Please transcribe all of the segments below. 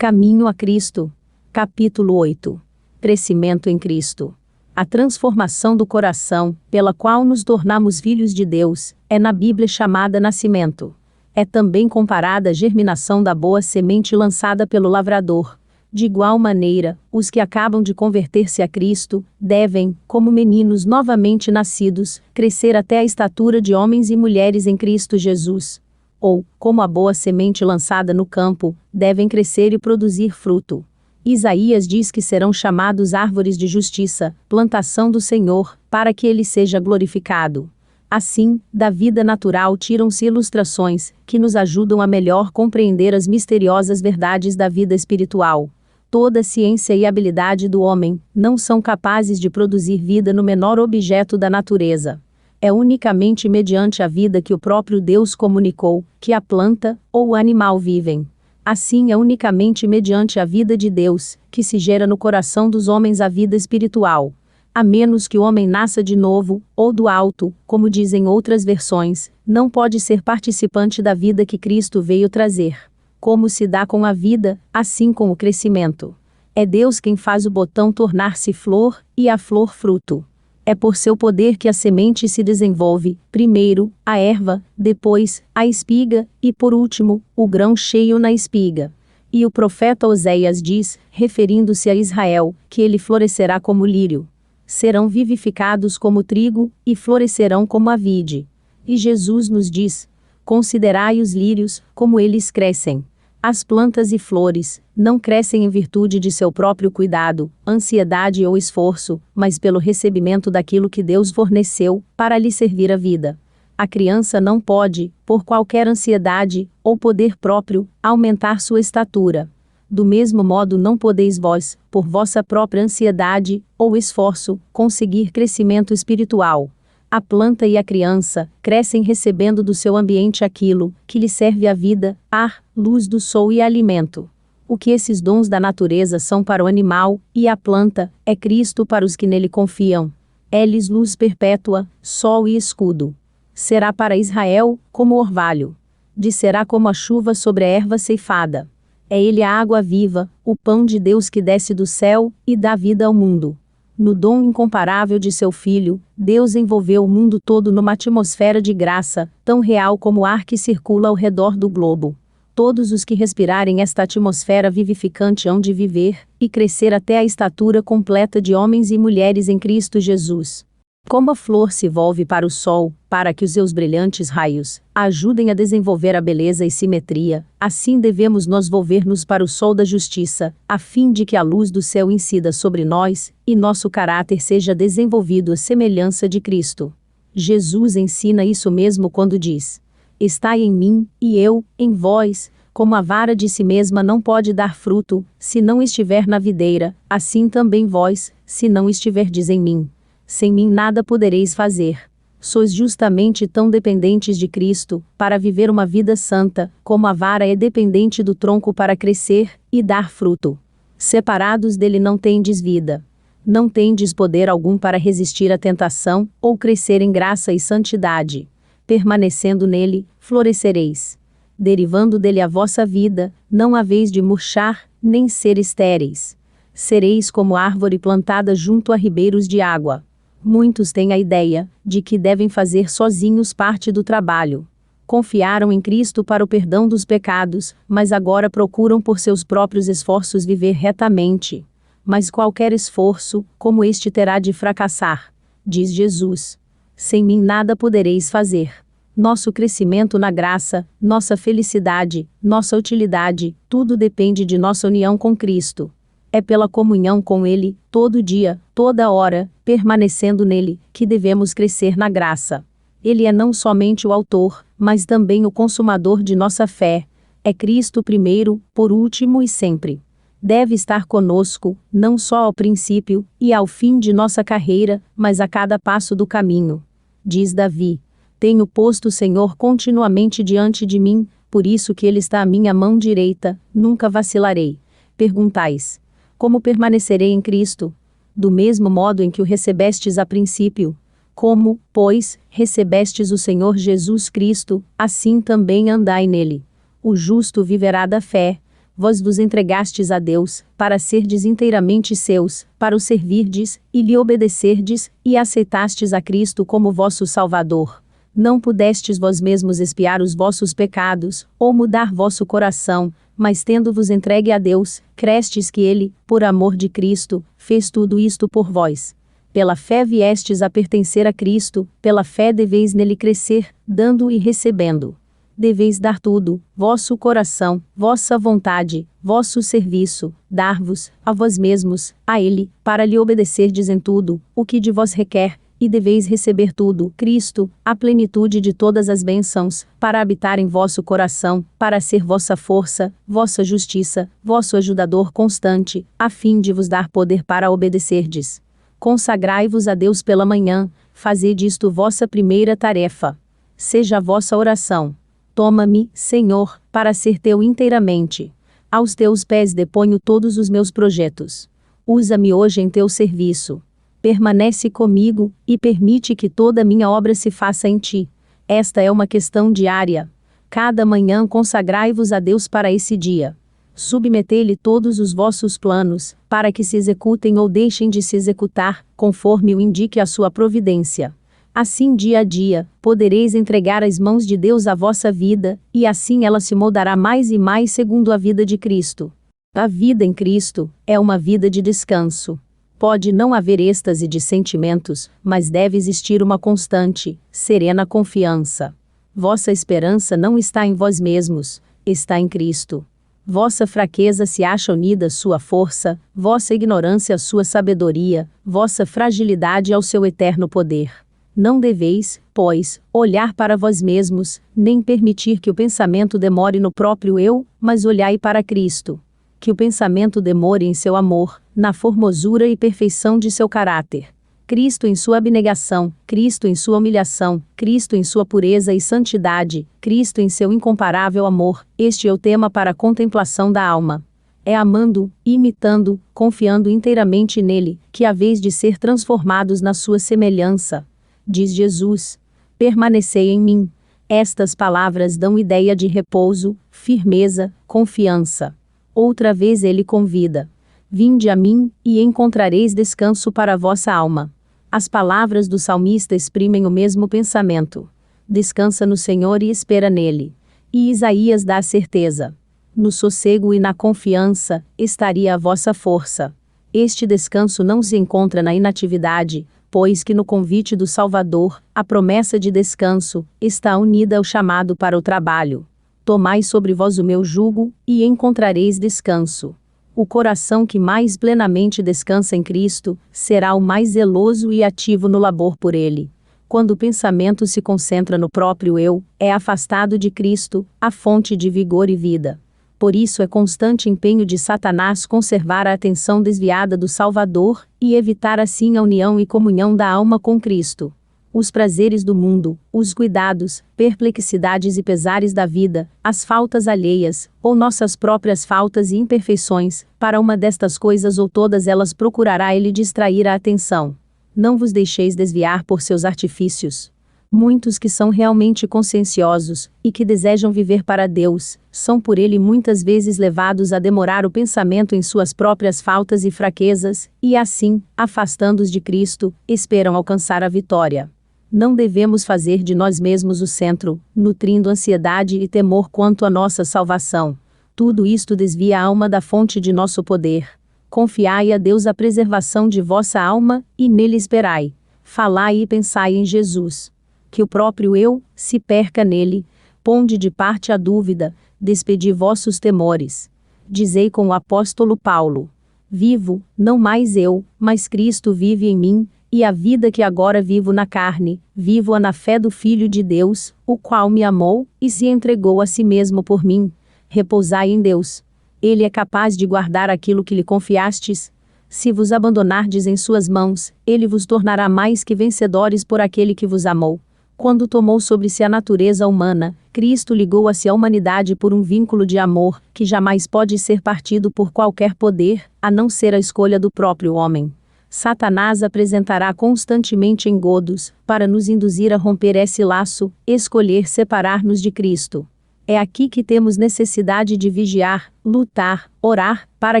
Caminho a Cristo. Capítulo 8. Crescimento em Cristo. A transformação do coração, pela qual nos tornamos filhos de Deus, é na Bíblia chamada nascimento. É também comparada à germinação da boa semente lançada pelo lavrador. De igual maneira, os que acabam de converter-se a Cristo, devem, como meninos novamente nascidos, crescer até a estatura de homens e mulheres em Cristo Jesus. Ou, como a boa semente lançada no campo, devem crescer e produzir fruto. Isaías diz que serão chamados árvores de justiça, plantação do Senhor, para que ele seja glorificado. Assim, da vida natural tiram-se ilustrações, que nos ajudam a melhor compreender as misteriosas verdades da vida espiritual. Toda a ciência e habilidade do homem não são capazes de produzir vida no menor objeto da natureza. É unicamente mediante a vida que o próprio Deus comunicou, que a planta ou o animal vivem. Assim é unicamente mediante a vida de Deus, que se gera no coração dos homens a vida espiritual. A menos que o homem nasça de novo, ou do alto, como dizem outras versões, não pode ser participante da vida que Cristo veio trazer. Como se dá com a vida, assim com o crescimento. É Deus quem faz o botão tornar-se flor, e a flor fruto. É por seu poder que a semente se desenvolve, primeiro, a erva, depois, a espiga, e por último, o grão cheio na espiga. E o profeta Oséias diz, referindo-se a Israel, que ele florescerá como lírio. Serão vivificados como trigo, e florescerão como a vide. E Jesus nos diz, considerai os lírios, como eles crescem. As plantas e flores não crescem em virtude de seu próprio cuidado, ansiedade ou esforço, mas pelo recebimento daquilo que Deus forneceu, para lhe servir a vida. A criança não pode, por qualquer ansiedade, ou poder próprio, aumentar sua estatura. Do mesmo modo não podeis vós, por vossa própria ansiedade, ou esforço, conseguir crescimento espiritual. A planta e a criança crescem recebendo do seu ambiente aquilo que lhe serve a vida, ar, luz do sol e alimento. O que esses dons da natureza são para o animal, e a planta, é Cristo para os que nele confiam. É-lhes luz perpétua, sol e escudo. Será para Israel, como orvalho. Descerá como a chuva sobre a erva ceifada. É ele a água viva, o pão de Deus que desce do céu, e dá vida ao mundo. No dom incomparável de seu Filho, Deus envolveu o mundo todo numa atmosfera de graça, tão real como o ar que circula ao redor do globo. Todos os que respirarem esta atmosfera vivificante hão de viver, e crescer até a estatura completa de homens e mulheres em Cristo Jesus. Como a flor se volve para o sol, para que os seus brilhantes raios a ajudem a desenvolver a beleza e simetria, assim devemos nós volver-nos para o sol da justiça, a fim de que a luz do céu incida sobre nós, e nosso caráter seja desenvolvido à semelhança de Cristo. Jesus ensina isso mesmo quando diz: estai em mim, e eu, em vós, como a vara de si mesma não pode dar fruto, se não estiver na videira, assim também vós, se não estiverdes em mim. Sem mim nada podereis fazer. Sois justamente tão dependentes de Cristo, para viver uma vida santa, como a vara é dependente do tronco para crescer, e dar fruto. Separados dele não tendes vida. Não tendes poder algum para resistir à tentação, ou crescer em graça e santidade. Permanecendo nele, florescereis. Derivando dele a vossa vida, não haveis de murchar, nem ser estéreis. Sereis como árvore plantada junto a ribeiros de água. Muitos têm a ideia de que devem fazer sozinhos parte do trabalho. Confiaram em Cristo para o perdão dos pecados, mas agora procuram por seus próprios esforços viver retamente. Mas qualquer esforço, como este terá de fracassar, diz Jesus. Sem mim nada podereis fazer. Nosso crescimento na graça, nossa felicidade, nossa utilidade, tudo depende de nossa união com Cristo. É pela comunhão com Ele, todo dia, toda hora, permanecendo nele, que devemos crescer na graça. Ele é não somente o autor, mas também o consumador de nossa fé. É Cristo primeiro, por último e sempre. Deve estar conosco, não só ao princípio e ao fim de nossa carreira, mas a cada passo do caminho. Diz Davi: tenho posto o Senhor continuamente diante de mim, por isso que Ele está à minha mão direita, nunca vacilarei. Perguntais: como permanecerei em Cristo? Do mesmo modo em que o recebestes a princípio. Como, pois, recebestes o Senhor Jesus Cristo, assim também andai nele. O justo viverá da fé. vós vos entregastes a Deus, para serdes inteiramente seus, para o servirdes, e lhe obedecerdes, e aceitastes a Cristo como vosso Salvador. Não pudestes vós mesmos expiar os vossos pecados, ou mudar vosso coração, mas tendo-vos entregue a Deus, crestes que Ele, por amor de Cristo, fez tudo isto por vós. Pela fé viestes a pertencer a Cristo, pela fé deveis nele crescer, dando e recebendo. Deveis dar tudo, vosso coração, vossa vontade, vosso serviço, dar-vos, a vós mesmos, a Ele, para lhe obedecerdes em tudo, o que de vós requer, e deveis receber tudo, Cristo, a plenitude de todas as bênçãos, para habitar em vosso coração, para ser vossa força, vossa justiça, vosso ajudador constante, a fim de vos dar poder para obedecerdes. Consagrai-vos a Deus pela manhã, fazede isto vossa primeira tarefa. Seja a vossa oração. Toma-me, Senhor, para ser teu inteiramente. Aos teus pés deponho todos os meus projetos. Usa-me hoje em teu serviço. Permanece comigo, e permite que toda minha obra se faça em ti. Esta é uma questão diária. Cada manhã consagrai-vos a Deus para esse dia. Submetei-lhe todos os vossos planos, para que se executem ou deixem de se executar, conforme o indique a sua providência. Assim dia a dia, podereis entregar às mãos de Deus a vossa vida, e assim ela se moldará mais e mais segundo a vida de Cristo. A vida em Cristo é uma vida de descanso. Pode não haver êxtase de sentimentos, mas deve existir uma constante, serena confiança. Vossa esperança não está em vós mesmos, está em Cristo. Vossa fraqueza se acha unida à sua força, vossa ignorância à sua sabedoria, vossa fragilidade ao seu eterno poder. Não deveis, pois, olhar para vós mesmos, nem permitir que o pensamento demore no próprio eu, mas olhai para Cristo. Que o pensamento demore em seu amor, na formosura e perfeição de seu caráter. Cristo em sua abnegação, Cristo em sua humilhação, Cristo em sua pureza e santidade, Cristo em seu incomparável amor, este é o tema para a contemplação da alma. É amando, imitando, confiando inteiramente nele, que haveis de ser transformados na sua semelhança. Diz Jesus: permanecei em mim. Estas palavras dão ideia de repouso, firmeza, confiança. Outra vez ele convida: vinde a mim, e encontrareis descanso para a vossa alma. As palavras do salmista exprimem o mesmo pensamento. Descansa no Senhor e espera nele. E Isaías dá a certeza: no sossego e na confiança estaria a vossa força. Este descanso não se encontra na inatividade, pois que no convite do Salvador, a promessa de descanso, está unida ao chamado para o trabalho. Tomai sobre vós o meu jugo, e encontrareis descanso. O coração que mais plenamente descansa em Cristo, será o mais zeloso e ativo no labor por ele. Quando o pensamento se concentra no próprio eu, é afastado de Cristo, a fonte de vigor e vida. Por isso é constante empenho de Satanás conservar a atenção desviada do Salvador, e evitar assim a união e comunhão da alma com Cristo. Os prazeres do mundo, os cuidados, perplexidades e pesares da vida, as faltas alheias, ou nossas próprias faltas e imperfeições, para uma destas coisas ou todas elas procurará ele distrair a atenção. Não vos deixeis desviar por seus artifícios. Muitos que são realmente conscienciosos, e que desejam viver para Deus, são por ele muitas vezes levados a demorar o pensamento em suas próprias faltas e fraquezas, e assim, afastando-os de Cristo, esperam alcançar a vitória. Não devemos fazer de nós mesmos o centro, nutrindo ansiedade e temor quanto à nossa salvação. Tudo isto desvia a alma da fonte de nosso poder. Confiai a Deus a preservação de vossa alma, e nele esperai. Falai e pensai em Jesus. Que o próprio eu se perca nele. Ponde de parte a dúvida, despedi vossos temores. Dizei com o apóstolo Paulo: vivo, não mais eu, mas Cristo vive em mim, e a vida que agora vivo na carne, vivo-a na fé do Filho de Deus, o qual me amou, e se entregou a si mesmo por mim. Repousai em Deus. Ele é capaz de guardar aquilo que lhe confiastes. Se vos abandonardes em suas mãos, ele vos tornará mais que vencedores por aquele que vos amou. Quando tomou sobre si a natureza humana, Cristo ligou-se à humanidade por um vínculo de amor, que jamais pode ser partido por qualquer poder, a não ser a escolha do próprio homem. Satanás apresentará constantemente engodos, para nos induzir a romper esse laço, escolher separar-nos de Cristo. É aqui que temos necessidade de vigiar, lutar, orar, para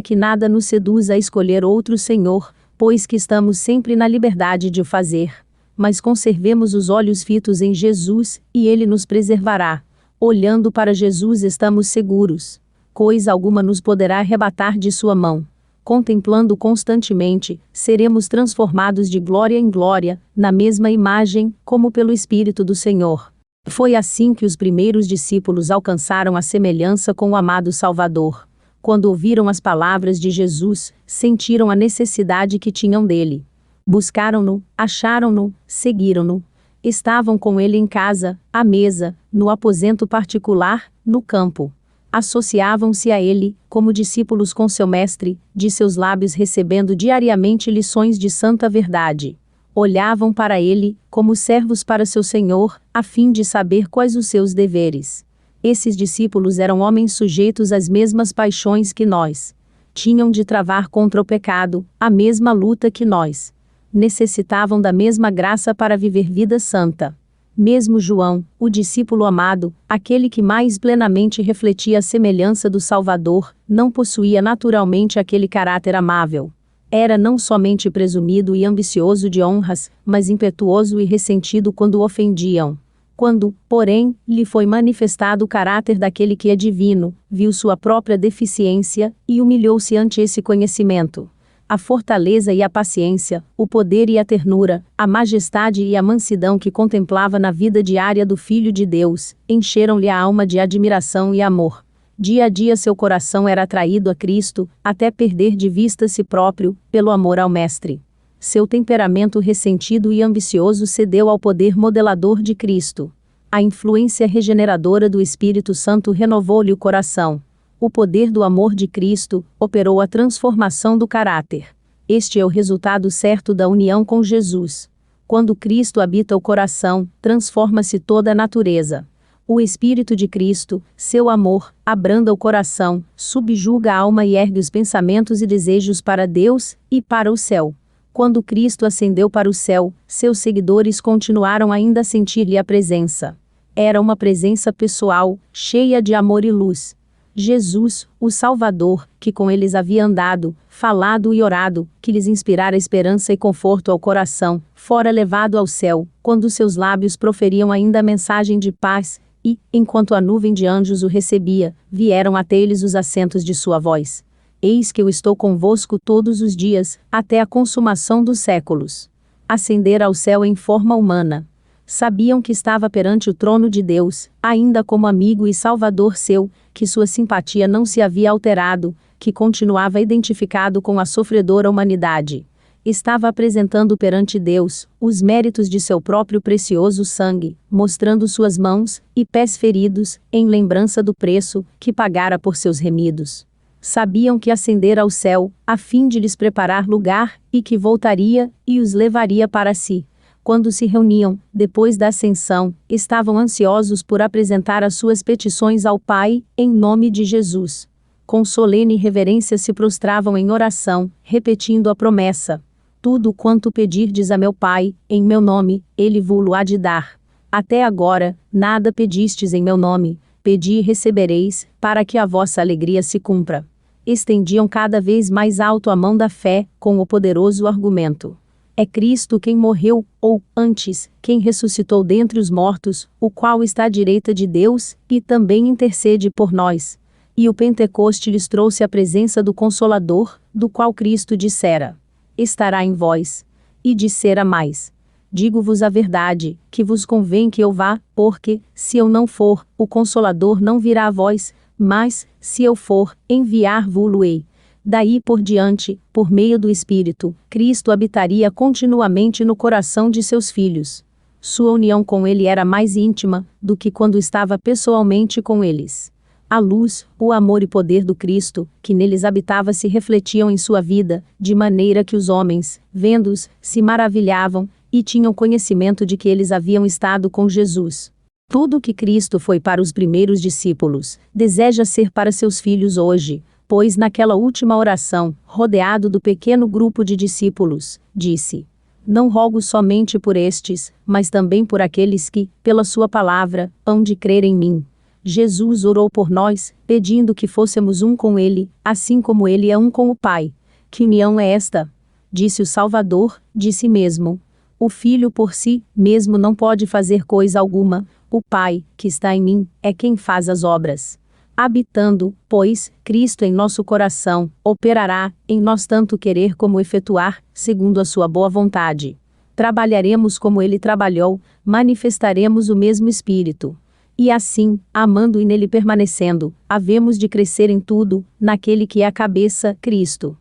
que nada nos seduza a escolher outro Senhor, pois que estamos sempre na liberdade de o fazer. Mas conservemos os olhos fitos em Jesus, e Ele nos preservará. Olhando para Jesus estamos seguros. Coisa alguma nos poderá arrebatar de sua mão. Contemplando constantemente, seremos transformados de glória em glória, na mesma imagem, como pelo Espírito do Senhor. Foi assim que os primeiros discípulos alcançaram a semelhança com o amado Salvador. Quando ouviram as palavras de Jesus, sentiram a necessidade que tinham dele. Buscaram-no, acharam-no, seguiram-no. Estavam com ele em casa, à mesa, no aposento particular, no campo. Associavam-se a ele, como discípulos com seu mestre, de seus lábios recebendo diariamente lições de santa verdade. Olhavam para ele, como servos para seu Senhor, a fim de saber quais os seus deveres. Esses discípulos eram homens sujeitos às mesmas paixões que nós. Tinham de travar contra o pecado, a mesma luta que nós. Necessitavam da mesma graça para viver vida santa. Mesmo João, o discípulo amado, aquele que mais plenamente refletia a semelhança do Salvador, não possuía naturalmente aquele caráter amável. Era não somente presumido e ambicioso de honras, mas impetuoso e ressentido quando o ofendiam. Quando, porém, lhe foi manifestado o caráter daquele que é divino, viu sua própria deficiência, e humilhou-se ante esse conhecimento. A fortaleza e a paciência, o poder e a ternura, a majestade e a mansidão que contemplava na vida diária do Filho de Deus, encheram-lhe a alma de admiração e amor. Dia a dia seu coração era atraído a Cristo, até perder de vista si próprio, pelo amor ao Mestre. Seu temperamento ressentido e ambicioso cedeu ao poder modelador de Cristo. A influência regeneradora do Espírito Santo renovou-lhe o coração. O poder do amor de Cristo operou a transformação do caráter. Este é o resultado certo da união com Jesus. Quando Cristo habita o coração, transforma-se toda a natureza. O Espírito de Cristo, seu amor, abranda o coração, subjuga a alma e ergue os pensamentos e desejos para Deus e para o céu. Quando Cristo ascendeu para o céu, seus seguidores continuaram ainda a sentir-lhe a presença. Era uma presença pessoal, cheia de amor e luz. Jesus, o Salvador, que com eles havia andado, falado e orado, que lhes inspirara esperança e conforto ao coração, fora levado ao céu, quando seus lábios proferiam ainda a mensagem de paz, e, enquanto a nuvem de anjos o recebia, vieram até eles os acentos de sua voz. Eis que eu estou convosco todos os dias, até a consumação dos séculos. Ascender ao céu em forma humana. Sabiam que estava perante o trono de Deus, ainda como amigo e salvador seu, que sua simpatia não se havia alterado, que continuava identificado com a sofredora humanidade. Estava apresentando perante Deus os méritos de seu próprio precioso sangue, mostrando suas mãos e pés feridos, em lembrança do preço que pagara por seus remidos. Sabiam que ascendera ao céu, a fim de lhes preparar lugar, e que voltaria e os levaria para si. Quando se reuniam, depois da ascensão, estavam ansiosos por apresentar as suas petições ao Pai, em nome de Jesus. Com solene reverência se prostravam em oração, repetindo a promessa: tudo quanto pedirdes a meu Pai, em meu nome, ele vo-lo há de dar. Até agora, nada pedistes em meu nome, pedi e recebereis, para que a vossa alegria se cumpra. Estendiam cada vez mais alto a mão da fé, com o poderoso argumento: é Cristo quem morreu, ou, antes, quem ressuscitou dentre os mortos, o qual está à direita de Deus, e também intercede por nós. E o Pentecoste lhes trouxe a presença do Consolador, do qual Cristo dissera: estará em vós. E dissera mais: digo-vos a verdade, que vos convém que eu vá, porque, se eu não for, o Consolador não virá a vós, mas, se eu for, enviar-vos-lo-ei. Daí por diante, por meio do Espírito, Cristo habitaria continuamente no coração de seus filhos. Sua união com ele era mais íntima do que quando estava pessoalmente com eles. A luz, o amor e poder do Cristo, que neles habitava, se refletiam em sua vida, de maneira que os homens, vendo-os, se maravilhavam, e tinham conhecimento de que eles haviam estado com Jesus. Tudo o que Cristo foi para os primeiros discípulos, deseja ser para seus filhos hoje. Pois naquela última oração, rodeado do pequeno grupo de discípulos, disse: não rogo somente por estes, mas também por aqueles que, pela sua palavra, hão de crer em mim. Jesus orou por nós, pedindo que fôssemos um com Ele, assim como Ele é um com o Pai. Que união é esta? Disse o Salvador, de si mesmo. O Filho por si mesmo não pode fazer coisa alguma, o Pai, que está em mim, é quem faz as obras. Habitando, pois, Cristo em nosso coração, operará, em nós tanto querer como efetuar, segundo a sua boa vontade. Trabalharemos como Ele trabalhou, manifestaremos o mesmo Espírito. E assim, amando e nele permanecendo, havemos de crescer em tudo, naquele que é a cabeça, Cristo.